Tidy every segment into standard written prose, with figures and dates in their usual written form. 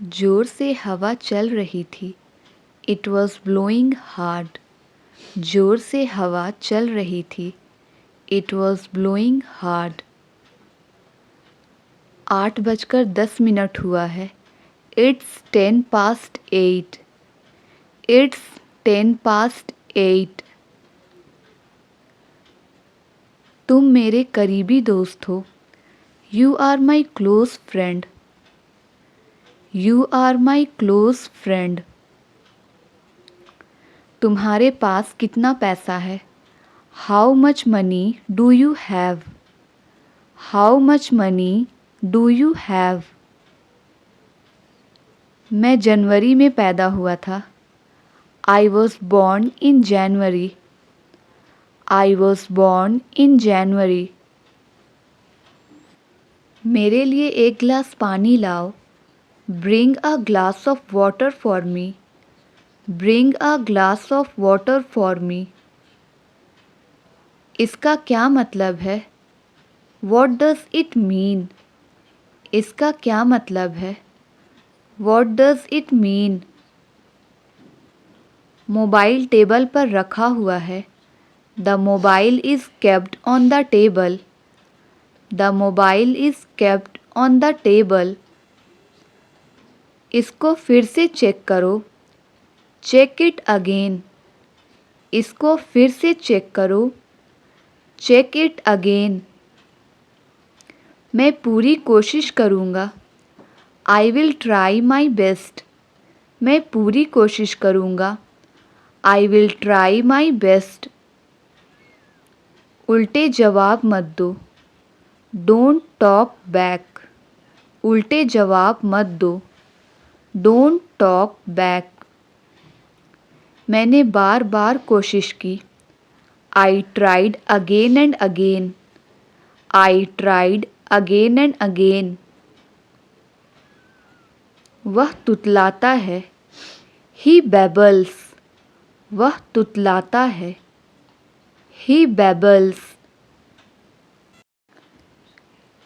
जोर से हवा चल रही थी। It was blowing hard. जोर से हवा चल रही थी। It was blowing hard. 8:10 हुआ है। इट्स 8:10। इट्स 8:10। तुम मेरे करीबी दोस्त हो। You are my close friend. You are my close friend. तुम्हारे पास कितना पैसा है? How much money do you have? How much money do you have? मैं जनवरी में पैदा हुआ था। I was born in January. I was born in January. मेरे लिए एक गिलास पानी लाओ। Bring a glass of water for me. Bring a glass of water for me. इसका क्या मतलब है? What does it mean? इसका क्या मतलब है? What does it mean? Mobile table पर रखा हुआ है। The mobile is kept on the table. The mobile is kept on the table. इसको फिर से चेक करो। Check it again. इसको फिर से चेक करो। Check it again. मैं पूरी कोशिश करूँगा। I will try my best. मैं पूरी कोशिश करूँगा। I will try my best. उल्टे जवाब मत दो। Don't talk back. उल्टे जवाब मत दो। Don't talk back. मैंने बार बार कोशिश की। I tried again and again. I tried again and again. वह तुतलाता है। ही बेबल्स। वह तुतलाता है। ही बेबल्स।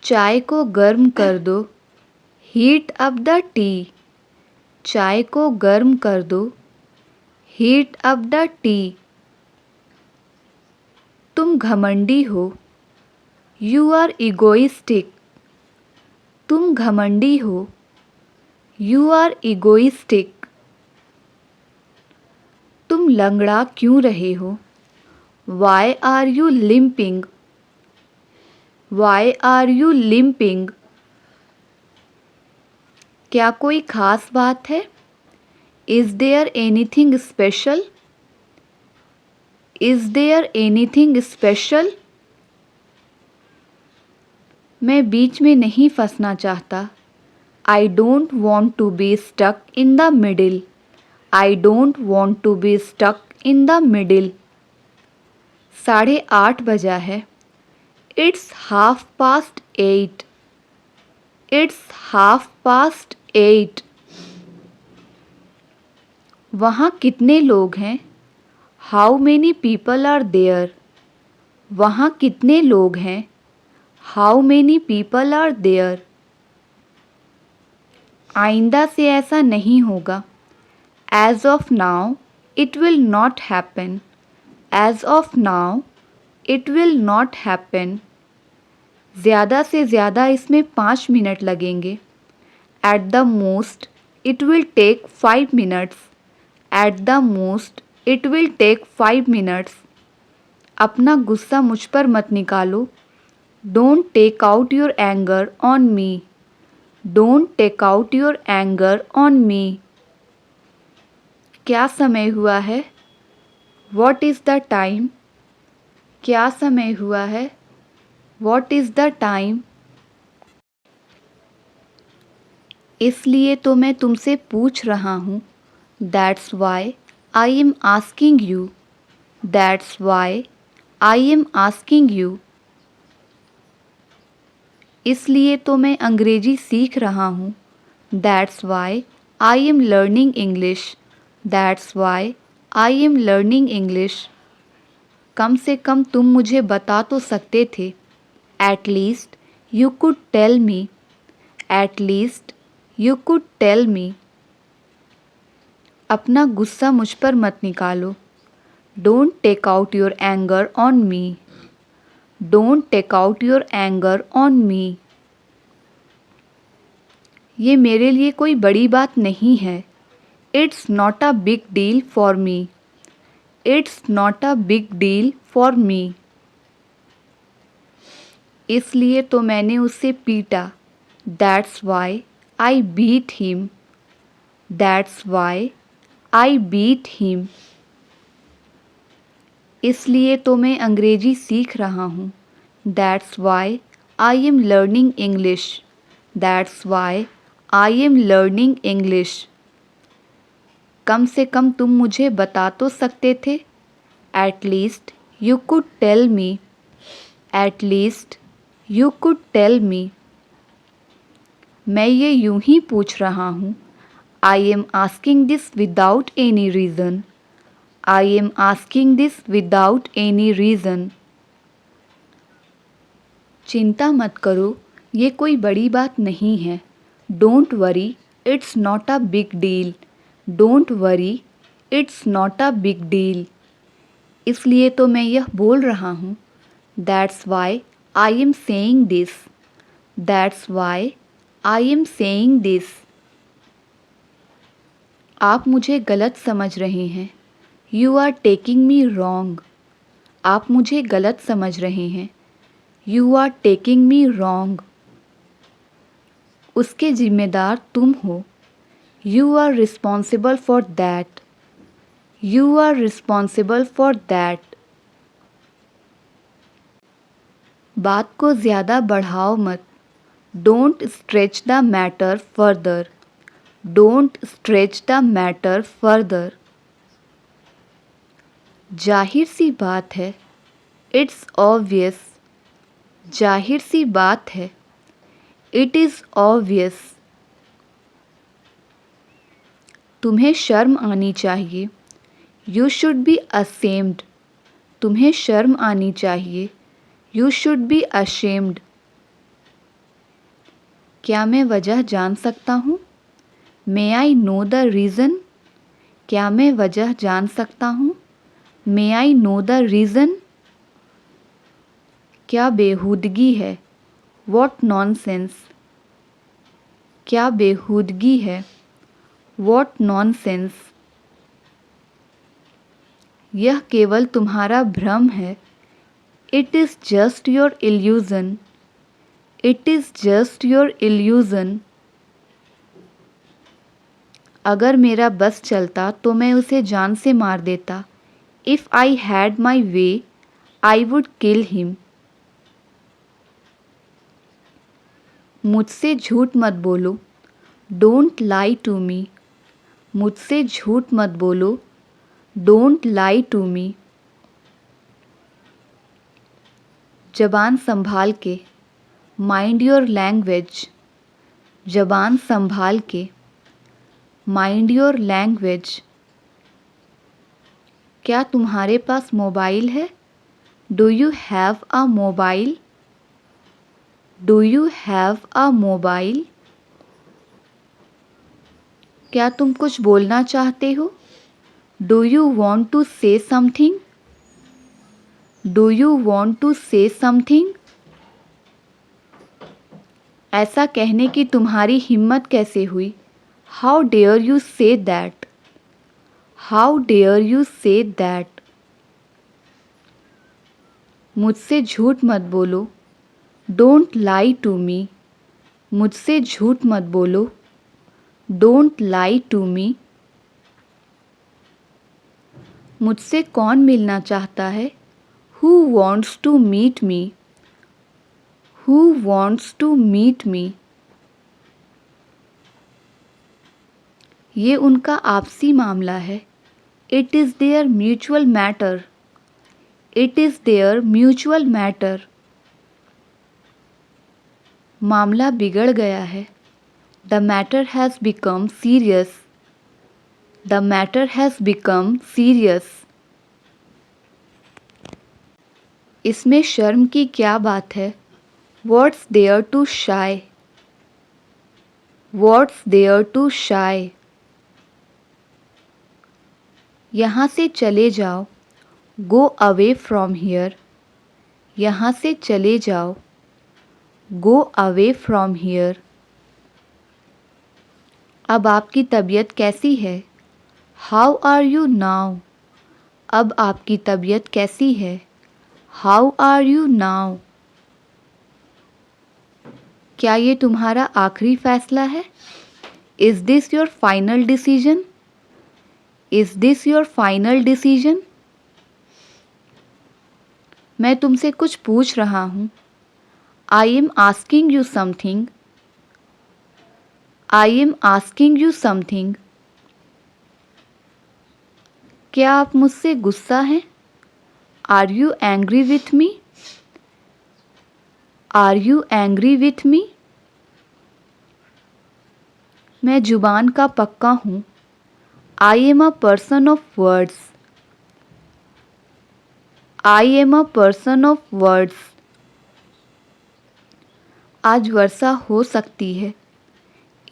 चाय को गर्म कर दो। Heat up the tea. चाय को गर्म कर दो। Heat up the tea. तुम घमंडी हो। You are egoistic. तुम घमंडी हो। You are egoistic. तुम लंगड़ा क्यों रहे हो? Why are you limping? Why are you limping? क्या कोई ख़ास बात है? Is there anything special? Is there anything special? मैं बीच में नहीं फंसना चाहता। I don't want to be stuck in the middle. I don't want to be stuck in the middle. 8:30 बजा है। इट्स 8:30। इट्स 8:30। वहाँ कितने लोग हैं? How many people are there? वहाँ कितने लोग हैं? How many people are there? आइंदा से ऐसा नहीं होगा। As of now it will not happen. As of now it will not happen. ज़्यादा से ज़्यादा इसमें 5 मिनट लगेंगे। At the most it will take 5 minutes. At the most it will take 5 minutes. अपना गुस्सा मुझ पर मत निकालो। Don't take out your anger on me. Don't take out your anger on me. क्या समय हुआ है? What is the time? क्या समय हुआ है? What is the time? इसलिए तो मैं तुमसे पूछ रहा हूँ। That's why I am asking you. That's why I am asking you. इसलिए तो मैं अंग्रेजी सीख रहा हूँ। That's why I am learning English. That's why I am learning English. कम से कम तुम मुझे बता तो सकते थे। At least you could tell me. At least You could tell me. अपना गुस्सा मुझ पर मत निकालो. Don't take out your anger on me. Don't take out your anger on me. ये मेरे लिए कोई बड़ी बात नहीं है. It's not a big deal for me. It's not a big deal for me. इसलिए तो मैंने उसे पीटा. That's why I beat him. That's why I beat him. इसलिए तो मैं अंग्रेजी सीख रहा हूँ. That's why I am learning English. That's why I am learning English. कम से कम तुम मुझे बता तो सकते थे. At least you could tell me. At least you could tell me. मैं ये यूं ही पूछ रहा हूँ. I am asking this without any reason. I am asking this without any reason. चिंता मत करो, ये कोई बड़ी बात नहीं है. Don't worry, it's not a big deal. Don't worry, it's not a big deal. इसलिए तो मैं यह बोल रहा हूँ. That's why I am saying this. That's why I am saying this. आप मुझे गलत समझ रहे हैं. You are taking me wrong. आप मुझे गलत समझ रहे हैं. You are taking me wrong. उसके जिम्मेदार तुम हो. You are responsible for that. You are responsible for that. बात को ज़्यादा बढ़ाओ मत. Don't stretch the matter further. Don't stretch the matter further. जाहिर सी बात है. It's obvious. जाहिर सी बात है. It is obvious. तुम्हें शर्म आनी चाहिए. You should be ashamed. तुम्हें शर्म आनी चाहिए. You should be ashamed. क्या मैं वजह जान सकता हूँ? May I know the reason? क्या मैं वजह जान सकता हूँ? May I know the reason? क्या बेहूदगी है? What nonsense. क्या बेहूदगी है? What nonsense. यह केवल तुम्हारा भ्रम है. It is just your illusion. It is just your illusion. अगर मेरा बस चलता तो मैं उसे जान से मार देता. If I had my way, I would kill him. मुझसे झूठ मत बोलो. Don't lie to me. मुझसे झूठ मत बोलो. Don't lie to me. ज़बान संभाल के. Mind your language. ज़बान संभाल के. Mind your language. क्या तुम्हारे पास मोबाइल है? Do you have a mobile? Do you have a mobile? क्या तुम कुछ बोलना चाहते हो? Do you want to say something? Do you want to say something? ऐसा कहने की तुम्हारी हिम्मत कैसे हुई? How dare you say that? How dare you say that? मुझसे झूठ मत बोलो. Don't lie to me. मुझसे झूठ मत बोलो. Don't lie to me. मुझसे कौन मिलना चाहता है? Who wants to meet me? Who wants to meet me? ये उनका आपसी मामला है. It is their mutual matter. It is their mutual matter. मामला बिगड़ गया है. The matter has become serious. The matter has become serious. इसमें शर्म की क्या बात है? What's there to shy? What's there to shy? यहाँ से चले जाओ। Go away from here. यहाँ से चले जाओ। Go away from here. अब आपकी तबीयत कैसी है? How are you now? अब आपकी तबीयत कैसी है? How are you now? क्या ये तुम्हारा आखिरी फैसला है? Is this your final decision? Is this your final decision? मैं तुमसे कुछ पूछ रहा हूँ। I am asking you something. I am asking you something. क्या आप मुझसे गुस्सा हैं? Are you angry with me? Are you angry with me? मैं जुबान का पक्का हूँ। I am a person of words. I am a person of words. आज वर्षा हो सकती है।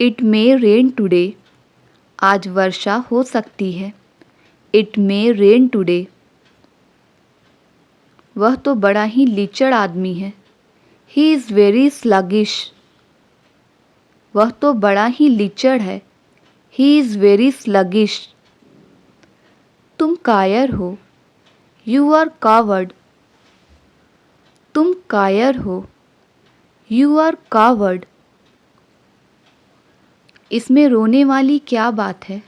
It may rain today. आज वर्षा हो सकती है। It may rain today. वह तो बड़ा ही लीचड़ आदमी है। He is very sluggish. वह तो बड़ा ही लीचड़ है। He is very sluggish. तुम कायर हो। You are coward. तुम कायर हो। You are coward. इसमें रोने वाली क्या बात है?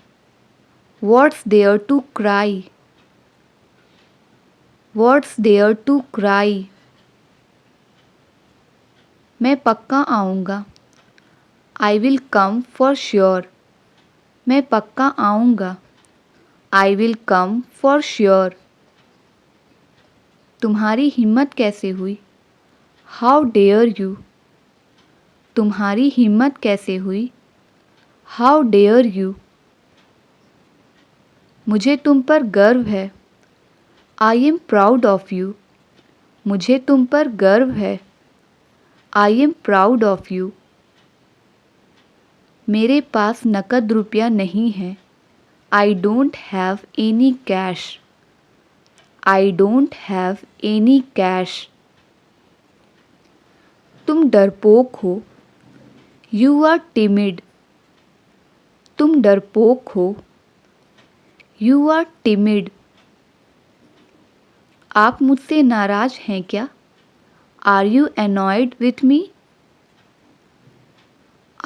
What's there to cry? What's there to cry? मैं पक्का आऊँगा। I will come for sure. मैं पक्का आऊँगा। I will come for sure. तुम्हारी हिम्मत कैसे हुई? How dare you? तुम्हारी हिम्मत कैसे हुई? How dare you? मुझे तुम पर गर्व है। I am proud of you. मुझे तुम पर गर्व है। I am proud of you. मेरे पास नकद रुपया नहीं है। I don't have any cash. I don't have any cash. तुम डरपोक हो। You are timid. तुम डरपोक हो। You are timid. आप मुझसे नाराज हैं क्या? Are you annoyed with me?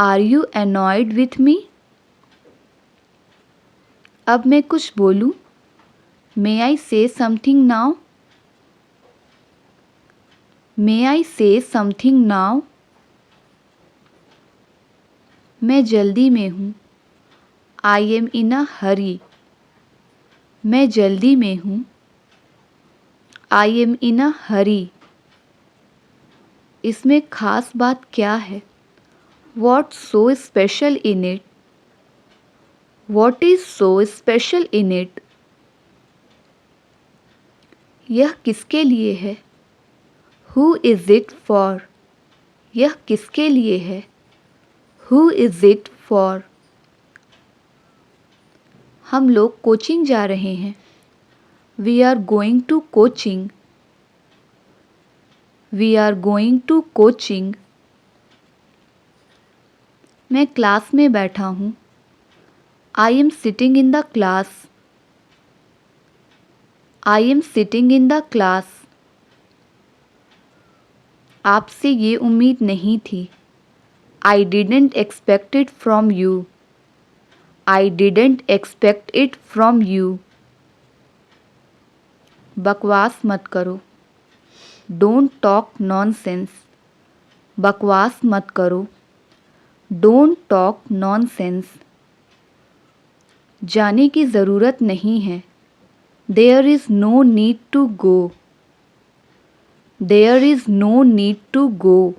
Are you annoyed with me? अब मैं कुछ बोलूं? May I say something now? May I say something now? मैं जल्दी में हूँ। I am in a hurry. मैं जल्दी में हूँ। I am in a hurry. इसमें ख़ास बात क्या है? What's so special in it? What is so special in it? यह किसके लिए है? Who is it for? यह किसके लिए है? Who is it for? हम लोग कोचिंग जा रहे हैं। We are going to coaching. We are going to coaching. मैं क्लास में बैठा हूँ। I am sitting in the class. I am sitting in the class. आपसे ये उम्मीद नहीं थी। I didn't expect it from you. I didn't expect it from you. बकवास मत करो। Don't talk nonsense. बकवास मत करो। Don't talk nonsense. जाने की ज़रूरत नहीं है। There is no need to go. There is no need to go.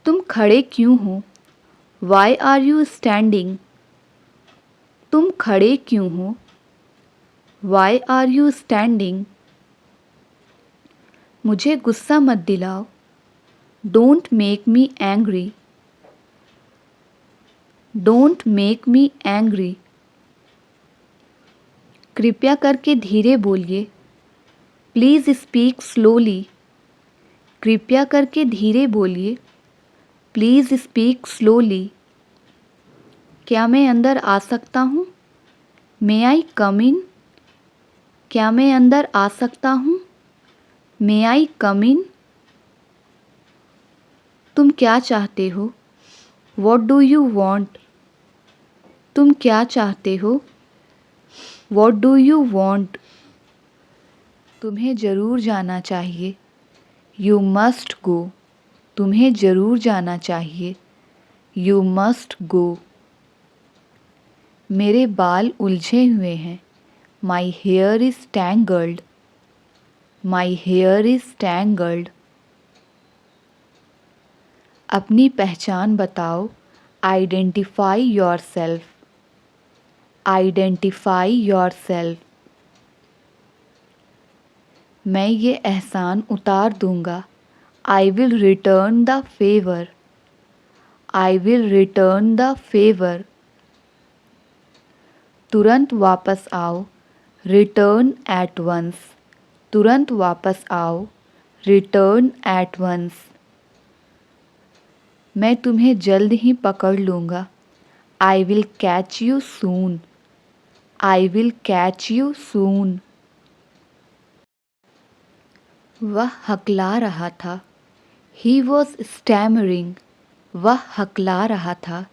तुम खड़े क्यों हो? Why are you standing? तुम खड़े क्यों हो? Why are you standing? मुझे गुस्सा मत दिलाओ। Don't make me angry. Don't make me angry. कृपया करके धीरे बोलिए। Please speak slowly. कृपया करके धीरे बोलिए। Please speak slowly. क्या मैं अंदर आ सकता हूँ? मे आई कम इन? क्या मैं अंदर आ सकता हूँ? मे आई कम इन? तुम क्या चाहते हो? What do you want? तुम क्या चाहते हो? What do you want? तुम्हें ज़रूर जाना चाहिए। You must go. तुम्हें ज़रूर जाना चाहिए। You must go. मेरे बाल उलझे हुए हैं। My here is tangled. My here is tangled. अपनी पहचान बताओ। Identify your self. Identify your self. मैं ये एहसान उतार दूंगा। I will return the favour. I will return the favour. तुरंत वापस आओ। Return at once. तुरंत वापस आओ। Return at once. मैं तुम्हें जल्द ही पकड़ लूँगा। I will catch you soon. I will catch you soon. वह हकला रहा था। He was stammering. वह हकला रहा था।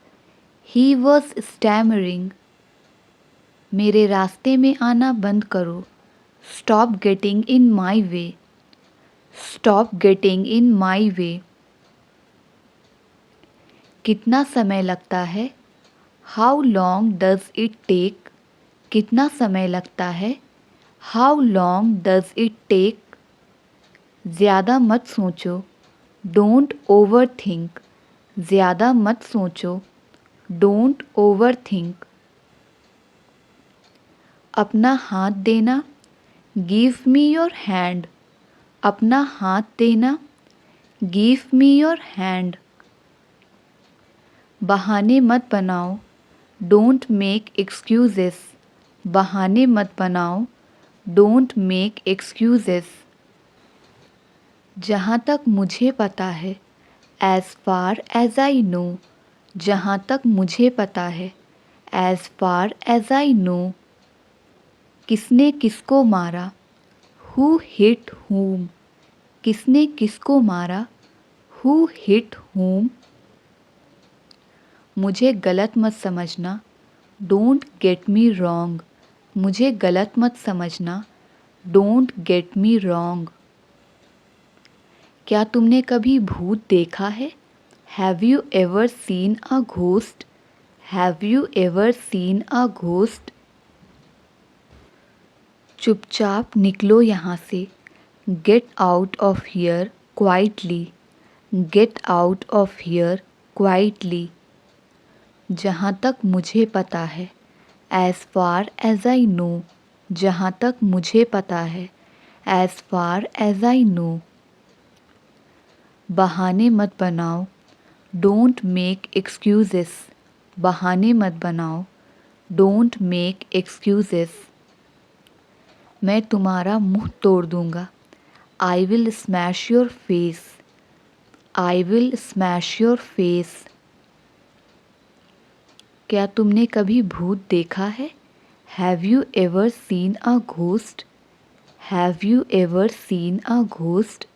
He was stammering. मेरे रास्ते में आना बंद करो। Stop getting in my way. Stop getting in my way. कितना समय लगता है? How long does it take? कितना समय लगता है? How long does it take? ज़्यादा मत सोचो। Don't over think. ज़्यादा मत सोचो। Don't over think. अपना हाथ देना। Give me your hand. अपना हाथ देना। Give me your hand. बहाने मत बनाओ। Don't make excuses. बहाने मत बनाओ। Don't make excuses. जहाँ तक मुझे पता है। As far as I know. जहाँ तक मुझे पता है। As far as I know. किसने किसको मारा? Who hit whom? किसने किसको मारा? Who hit whom? मुझे गलत मत समझना। Don't get me wrong. मुझे गलत मत समझना। Don't get me wrong. क्या तुमने कभी भूत देखा है? Have you ever seen a ghost? Have you ever seen a ghost? चुपचाप निकलो यहाँ से। Get out of here quietly. Get out of here quietly. जहाँ तक मुझे पता है। As far as I know. जहाँ तक मुझे पता है। As far as I no. बहाने मत बनाओ। Don't make excuses. बहाने मत बनाओ। Don't make excuses. मैं तुम्हारा मुंह तोड़ दूंगा। I will smash your face. I will smash your face. क्या तुमने कभी भूत देखा है? Have you ever seen a ghost? Have you ever seen a ghost?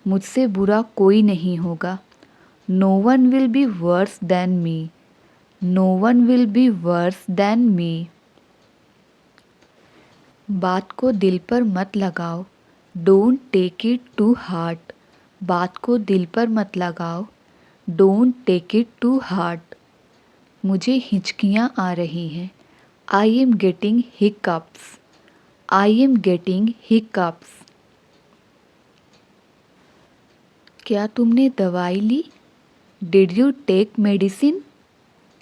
मुझसे बुरा कोई नहीं होगा। No one will be worse than me. No one will be worse than me. बात को दिल पर मत लगाओ। Don't take it to heart. बात को दिल पर मत लगाओ। Don't take it to heart. मुझे हिचकियाँ आ रही हैं। I am getting hiccups. I am getting hiccups. क्या तुमने दवाई ली? Did you take medicine?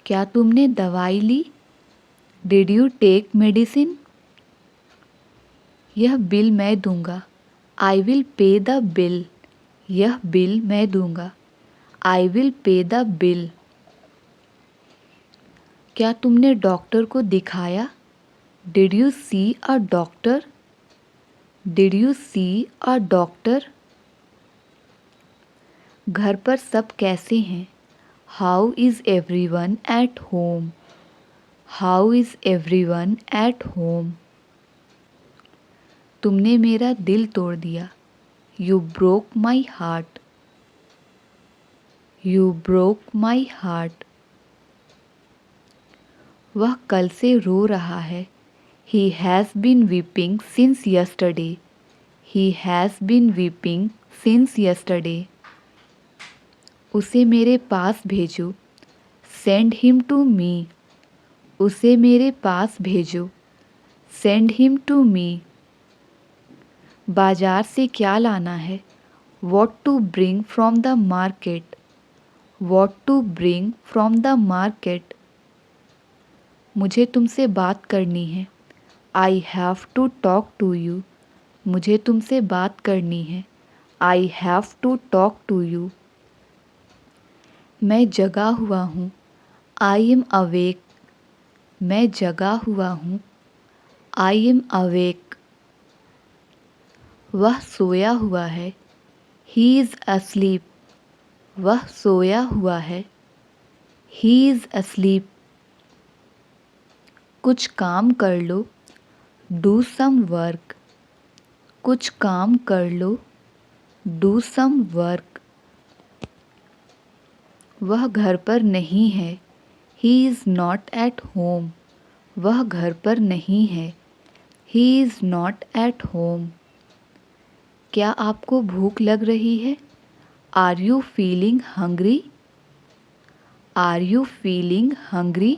क्या तुमने दवाई ली? Did you take medicine? यह बिल मैं दूंगा। I will pay the bill. यह बिल मैं दूंगा। I will pay the bill. क्या तुमने डॉक्टर को दिखाया? Did you see a doctor? Did you see a doctor? घर पर सब कैसे हैं? How is everyone at home? How is everyone at home? तुमने मेरा दिल तोड़ दिया। You broke my heart. You broke my heart. वह कल से रो रहा है। He has been weeping since yesterday. He has been weeping since yesterday. उसे मेरे पास भेजो। Send him to me. उसे मेरे पास भेजो। Send him to me. बाजार से क्या लाना है? What to bring from the market. What to bring from the market. मुझे तुमसे बात करनी है। I have to talk to you. मुझे तुमसे बात करनी है। I have to talk to you. मैं जगा हुआ हूँ। I am awake. मैं जगा हुआ हूँ। I am awake. वह सोया हुआ है। He is asleep. वह सोया हुआ है। He is asleep. कुछ काम कर लो। Do some work. कुछ काम कर लो। Do some work. वह घर पर नहीं है। He is not at home. वह घर पर नहीं है। He is not at home. क्या आपको भूख लग रही है? Are you feeling hungry? Are you feeling hungry?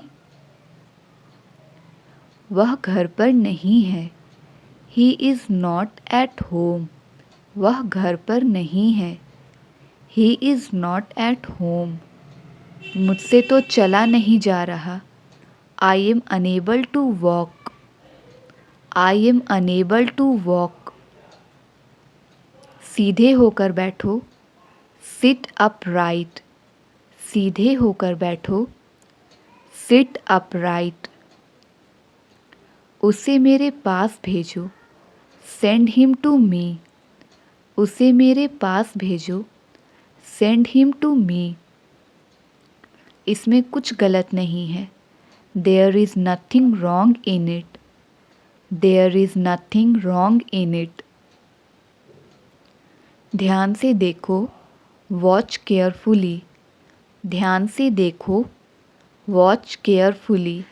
वह घर पर नहीं है। He is not at home. वह घर पर नहीं है। He is not at home. मुझसे तो चला नहीं जा रहा। I am unable to walk. I am unable to walk. सीधे होकर बैठो। Sit upright. सीधे होकर बैठो। Sit upright. उसे मेरे पास भेजो। Send him to me. उसे मेरे पास भेजो। Send him to me. इसमें कुछ गलत नहीं है। There is nothing wrong in it. There is nothing wrong in it. ध्यान से देखो। Watch carefully. ध्यान से देखो। Watch carefully.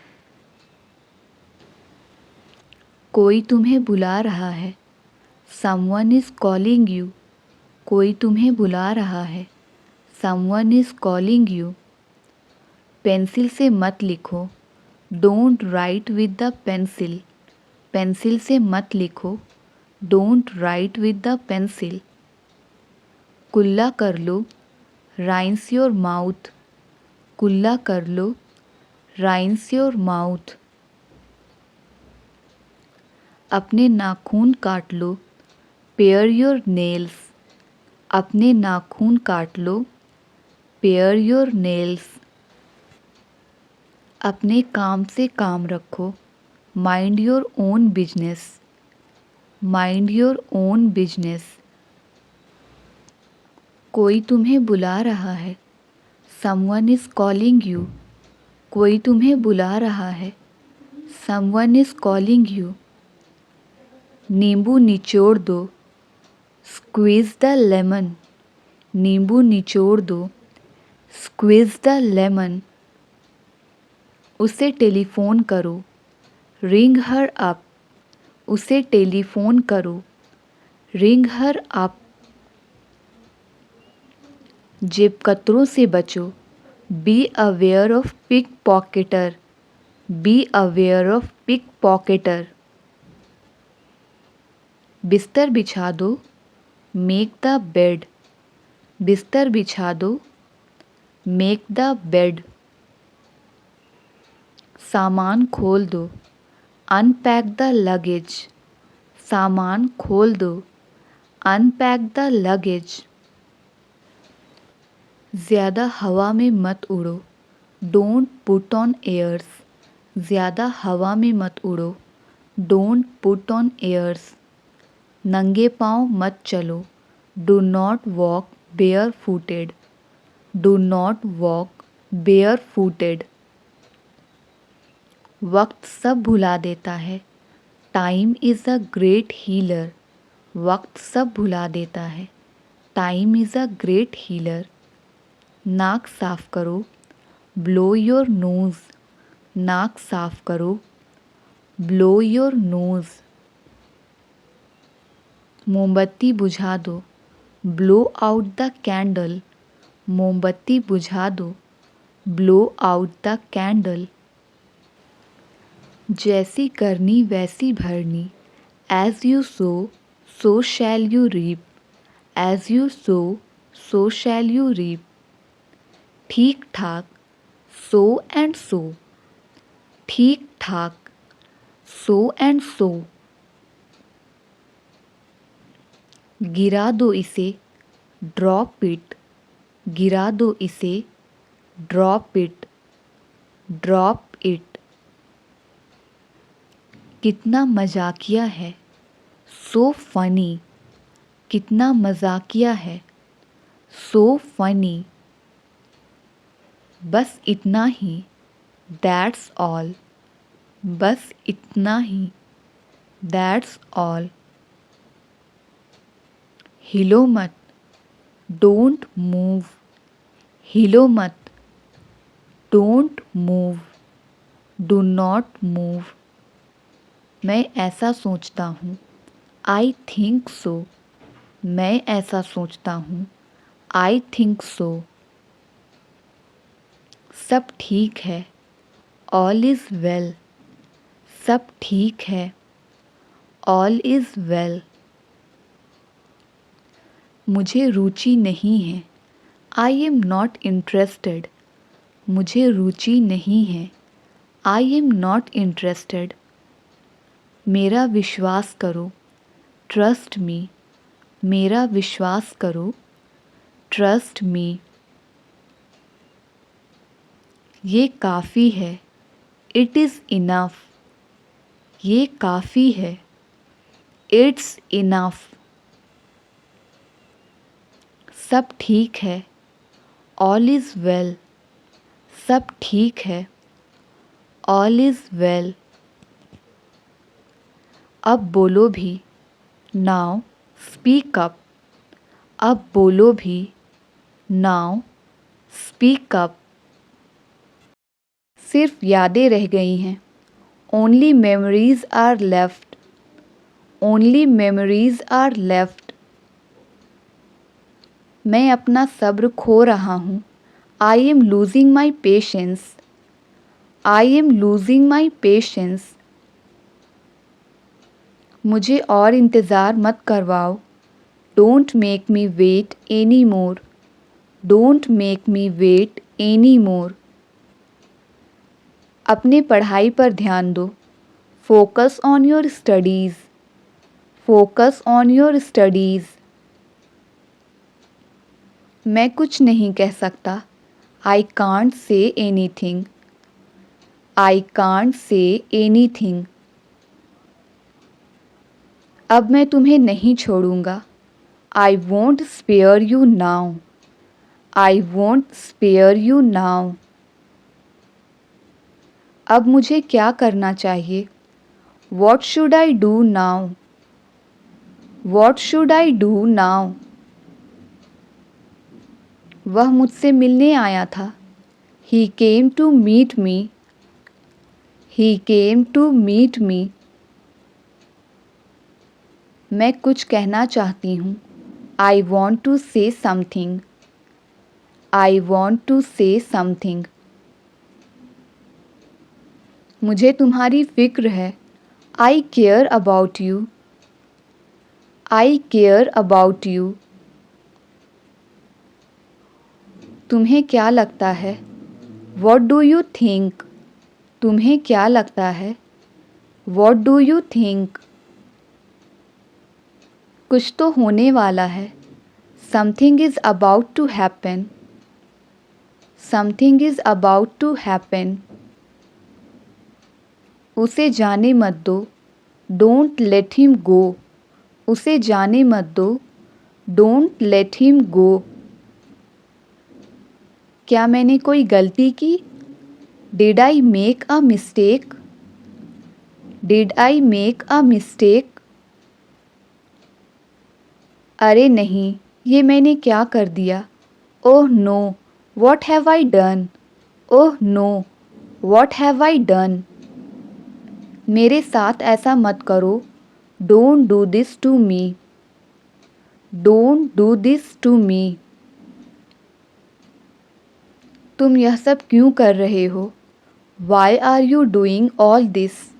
कोई तुम्हें बुला रहा है। Someone is calling you. कोई तुम्हें बुला रहा है। Someone is calling you. Pencil से मत लिखो। Don't write with the pencil. Pencil से मत लिखो। Don't write with the pencil. कुल्ला कर लो। Rinse your mouth. कुल्ला कर लो। Rinse your mouth. अपने नाखून काट लो। Pare your nails. अपने नाखून काट लो। Pare your nails. अपने काम से काम रखो। Mind your own business. Mind your own business. कोई तुम्हें बुला रहा है। Someone is calling you. कोई तुम्हें बुला रहा है। Someone is calling you. नींबू निचोड़ दो। Squeeze the lemon. नींबू निचोड़ दो। Squeeze the lemon. उसे टेलीफोन करो। Ring her up. उसे टेलीफोन करो। Ring her up. जेबकतरों से बचो। Be aware of pickpocketer. Be aware of pickpocketer. बिस्तर बिछा दो। Make the bed. बिस्तर बिछा दो। Make the bed. सामान खोल दो। Unpack the luggage. सामान खोल दो। Unpack the luggage. ज़्यादा हवा में मत उड़ो। डोंट पुट ऑन एयर्स, ज़्यादा हवा में मत उड़ो। Don't put on airs. नंगे पाँव मत चलो। Do not walk barefooted. Do not walk barefooted. वक्त सब भुला देता है। Time is a great healer. वक्त सब भुला देता है। Time is a great healer. नाक साफ करो। Blow your nose. नाक साफ करो। Blow your nose. मोमबत्ती बुझा दो। Blow out the candle. मोमबत्ती बुझा दो। Blow out the candle. जैसी करनी वैसी भरनी। As you sow shall you reap. As you sow shall you reap. ठीक ठाक, सो एंड सो। ठीक ठाक, सो एंड सो। गिरा दो इसे, ड्रॉप इट। गिरा दो इसे, ड्रॉप इट। Drop it. कितना मजाकिया है। So funny. कितना मजाकिया है। So funny. बस इतना ही। That's all. बस इतना ही। That's all. हिलो मत। Don't move. हिलो मत। Don't move. Do not move. मैं ऐसा सोचता हूँ। I think so. मैं ऐसा सोचता हूँ। I think so. सब ठीक है। All is well. सब ठीक है। All is well. मुझे रुचि नहीं है। I am not interested. मुझे रुचि नहीं है। I am not interested. मेरा विश्वास करो। Trust me. मेरा विश्वास करो। Trust me. ये काफ़ी है। It is enough. ये काफ़ी है। It's enough. सब ठीक है। All is well. सब ठीक है। All is well. अब बोलो भी। Now speak up. अब बोलो भी। Now speak up. सिर्फ यादें रह गई हैं। Only memories are left. Only memories are left. मैं अपना सब्र खो रहा हूँ। I am losing my patience. I am losing my patience. मुझे और इंतज़ार मत करवाओ। Don't make me wait any more. Don't make me wait any more. अपने पढ़ाई पर ध्यान दो। Focus on your studies. Focus on your studies. मैं कुछ नहीं कह सकता। I can't say anything. I can't say anything. अब मैं तुम्हें नहीं छोड़ूंगा। I won't spare you now. I won't spare you now. अब मुझे क्या करना चाहिए। What should I do now. What should I do now. वह मुझसे मिलने आया था। He came to meet me. He came to meet me. मैं कुछ कहना चाहती हूँ। I want to say something. I want to say something. मुझे तुम्हारी फ़िक्र है। I care about you. I care about you. तुम्हें क्या लगता है। What do you think. तुम्हें क्या लगता है। What do you think. कुछ तो होने वाला है। Something is about to happen. Something is about to happen. उसे जाने मत दो, डोंट लेट हिम गो। उसे जाने मत दो, डोंट लेट हिम गो। क्या मैंने कोई गलती की? Did I make a mistake? Did I make a mistake? अरे नहीं, ये मैंने क्या कर दिया? Oh no, what have I done? Oh no, what have I done? मेरे साथ ऐसा मत करो, don't do this to me. Don't do this to me. तुम यह सब क्यों कर रहे हो? Why are you doing all this?